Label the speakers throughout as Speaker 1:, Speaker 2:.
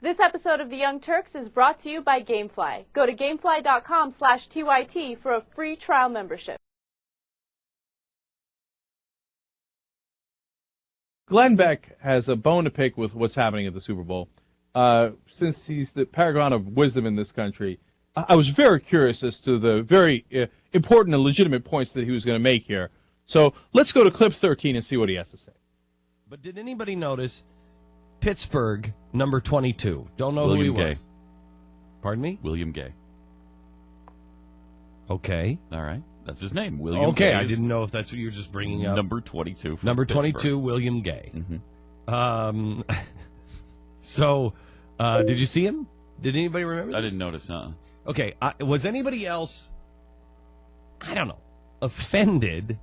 Speaker 1: This episode of The Young Turks is brought to you by Gamefly. Go to gamefly.com/TYT for a free trial membership.
Speaker 2: Glenn Beck has a bone to pick with what's happening at the Super Bowl. Since he's the paragon of wisdom in this country, I was very curious as to the very important and legitimate points that he was going to make here. So let's go to clip 13 and see what he has to say.
Speaker 3: But did anybody notice Pittsburgh, number 22? Don't know
Speaker 4: William
Speaker 3: who he
Speaker 4: Gay.
Speaker 3: was. Pardon me?
Speaker 4: William Gay.
Speaker 3: Okay.
Speaker 4: All right. That's his name. William
Speaker 3: Okay,
Speaker 4: Gay.
Speaker 3: I didn't know if that's what you were just bringing up.
Speaker 4: Number 22. For
Speaker 3: Number
Speaker 4: Pittsburgh.
Speaker 3: 22, William Gay.
Speaker 4: Mm-hmm.
Speaker 3: So, did you see him? Did anybody remember this?
Speaker 4: I didn't notice,
Speaker 3: Okay, was anybody else, I don't know, offended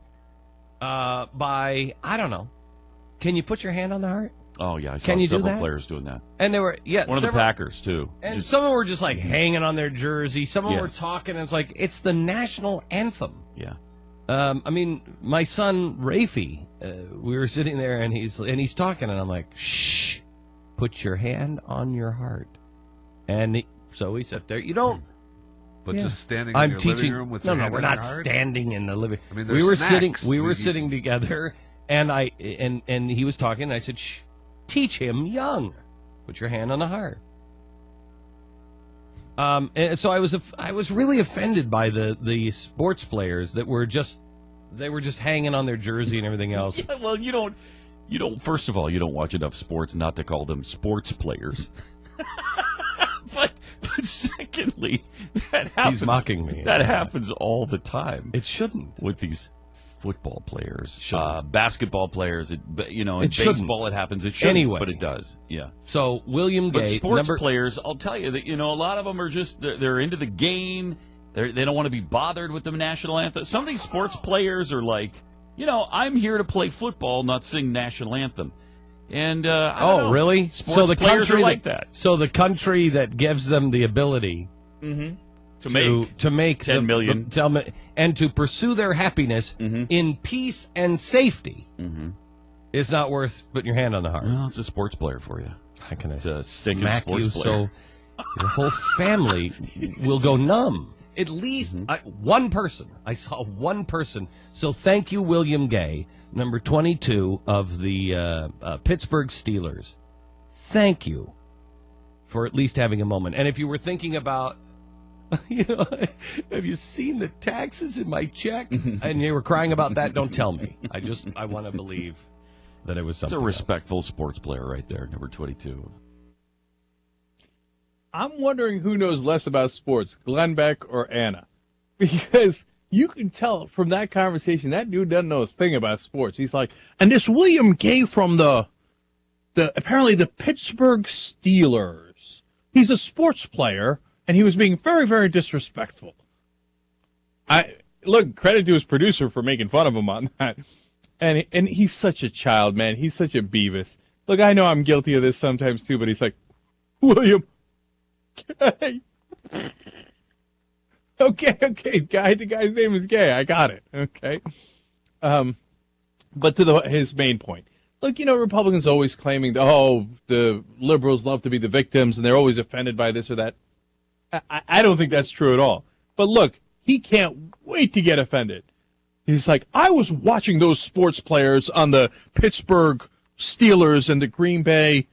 Speaker 3: by, I don't know, can you put your hand on the heart?
Speaker 4: Oh, yeah. I saw
Speaker 3: Can you do
Speaker 4: several
Speaker 3: that?
Speaker 4: players doing that.
Speaker 3: And there were, yeah.
Speaker 4: One of the Packers, too.
Speaker 3: And some of them were just like hanging on their jersey. Some of them were
Speaker 4: Yes.
Speaker 3: talking, and it's like, it's the national anthem.
Speaker 4: Yeah.
Speaker 3: I mean, my son, Rafi, we were sitting there, and he's talking, and I'm like, shh, put your hand on your heart. And so he sat there. You don't.
Speaker 5: But
Speaker 3: Yeah.
Speaker 5: just standing
Speaker 3: I'm
Speaker 5: in your
Speaker 3: teaching.
Speaker 5: living room with
Speaker 3: No,
Speaker 5: your
Speaker 3: no,
Speaker 5: hand
Speaker 3: we're
Speaker 5: on
Speaker 3: not
Speaker 5: your heart?
Speaker 3: standing in the living.
Speaker 5: I mean,
Speaker 3: we
Speaker 5: there's
Speaker 3: were
Speaker 5: snacks.
Speaker 3: sitting. We were sitting together, and and he was talking. And I said, "Shh, teach him young. Put your hand on the heart." And so I was really offended by the sports players that were just hanging on their jersey and everything else.
Speaker 4: Yeah, well, you don't. First of all, you don't watch enough sports not to call them sports players. But secondly, that happens.
Speaker 3: He's mocking me.
Speaker 4: That happens all the time.
Speaker 3: It shouldn't.
Speaker 4: With these football players,
Speaker 3: Shouldn't.
Speaker 4: Basketball players. In
Speaker 3: It shouldn't.
Speaker 4: baseball, it happens. It shouldn't,
Speaker 3: Anyway.
Speaker 4: but it does. Yeah.
Speaker 3: So William Gay,
Speaker 4: But sports players, I'll tell you that a lot of them are just they're into the game. They don't want to be bothered with the national anthem. Some of these sports players are like, I'm here to play football, not sing national anthem. And I don't know.
Speaker 3: Really?
Speaker 4: Sports
Speaker 3: So the
Speaker 4: players
Speaker 3: country
Speaker 4: are like that.
Speaker 3: So the country that gives them the ability
Speaker 4: To
Speaker 3: make
Speaker 4: 10 million.
Speaker 3: And to pursue their happiness in peace and safety is not worth putting your hand on the heart.
Speaker 4: Well, it's a sports player for you.
Speaker 3: How can I
Speaker 4: It's a stinking
Speaker 3: smack
Speaker 4: sports
Speaker 3: you
Speaker 4: player.
Speaker 3: so your whole family will go numb? At least one person. I saw one person. So thank you, William Gay, number 22 of the Pittsburgh Steelers. Thank you for at least having a moment. And if you were thinking about, have you seen the taxes in my check? And you were crying about that, don't tell me. I want to believe that it was
Speaker 4: It's
Speaker 3: something
Speaker 4: a
Speaker 3: else.
Speaker 4: respectful sports player right there, number 22.
Speaker 2: I'm wondering who knows less about sports, Glenn Beck or Anna. Because you can tell from that conversation, that dude doesn't know a thing about sports. He's like, and this William Gay from apparently the Pittsburgh Steelers. He's a sports player, and he was being very, very disrespectful. Look, credit to his producer for making fun of him on that. And he's such a child, man. He's such a Beavis. Look, I know I'm guilty of this sometimes, too, but he's like, William Gay. Okay, the guy's name is Gay. I got it. Okay. But to his main point. Look, Republicans always claiming, the liberals love to be the victims, and they're always offended by this or that. I don't think that's true at all. But look, he can't wait to get offended. He's like, I was watching those sports players on the Pittsburgh Steelers and the Green Bay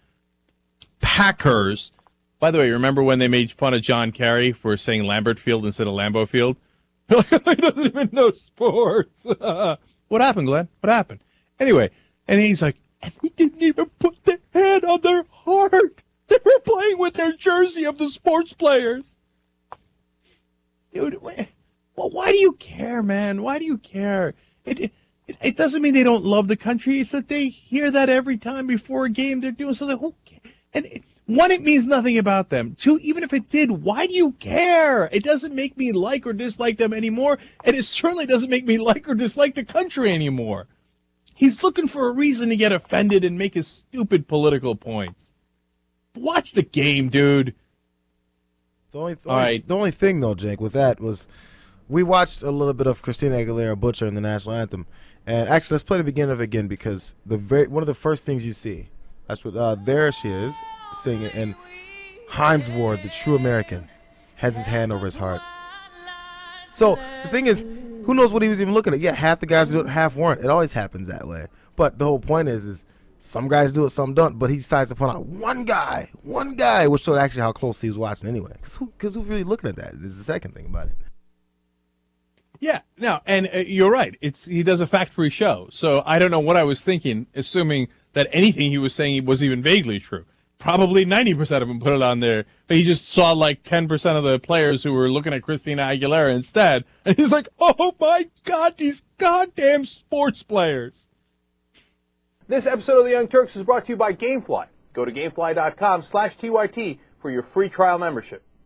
Speaker 2: Packers. By the way, remember when they made fun of John Kerry for saying Lambert Field instead of Lambeau Field? He doesn't even know sports. What happened, Glenn? What happened? Anyway, and he's like, and they didn't even put their hand on their heart. They were playing with their jersey of the sports players. Dude, well, why do you care, man? Why do you care? It doesn't mean they don't love the country. It's that they hear that every time before a game they're doing something. Who cares? And one, it means nothing about them. Two, even if it did, why do you care? It doesn't make me like or dislike them anymore, and it certainly doesn't make me like or dislike the country anymore. He's looking for a reason to get offended and make his stupid political points. Watch the game, dude.
Speaker 6: The only thing, though, Jake, with that was we watched a little bit of Christina Aguilera butchering the national anthem. And actually, let's play the beginning of it again because one of the first things you see, that's what there she is singing, and Heinz Ward, the true American, has his hand over his heart. So the thing is, who knows what he was even looking at? Yeah, half the guys do it, half weren't. It always happens that way. But the whole point is some guys do it, some don't. But he decides to point out one guy, which showed actually how close he was watching anyway. Because who's really looking at that is the second thing about it.
Speaker 2: Yeah, no, and you're right. He does a fact-free show, so I don't know what I was thinking, assuming that anything he was saying was even vaguely true. Probably 90% of them put it on there, but he just saw like 10% of the players who were looking at Christina Aguilera instead, and he's like, oh my God, these goddamn sports players.
Speaker 5: This episode of The Young Turks is brought to you by Gamefly. Go to gamefly.com/TYT for your free trial membership.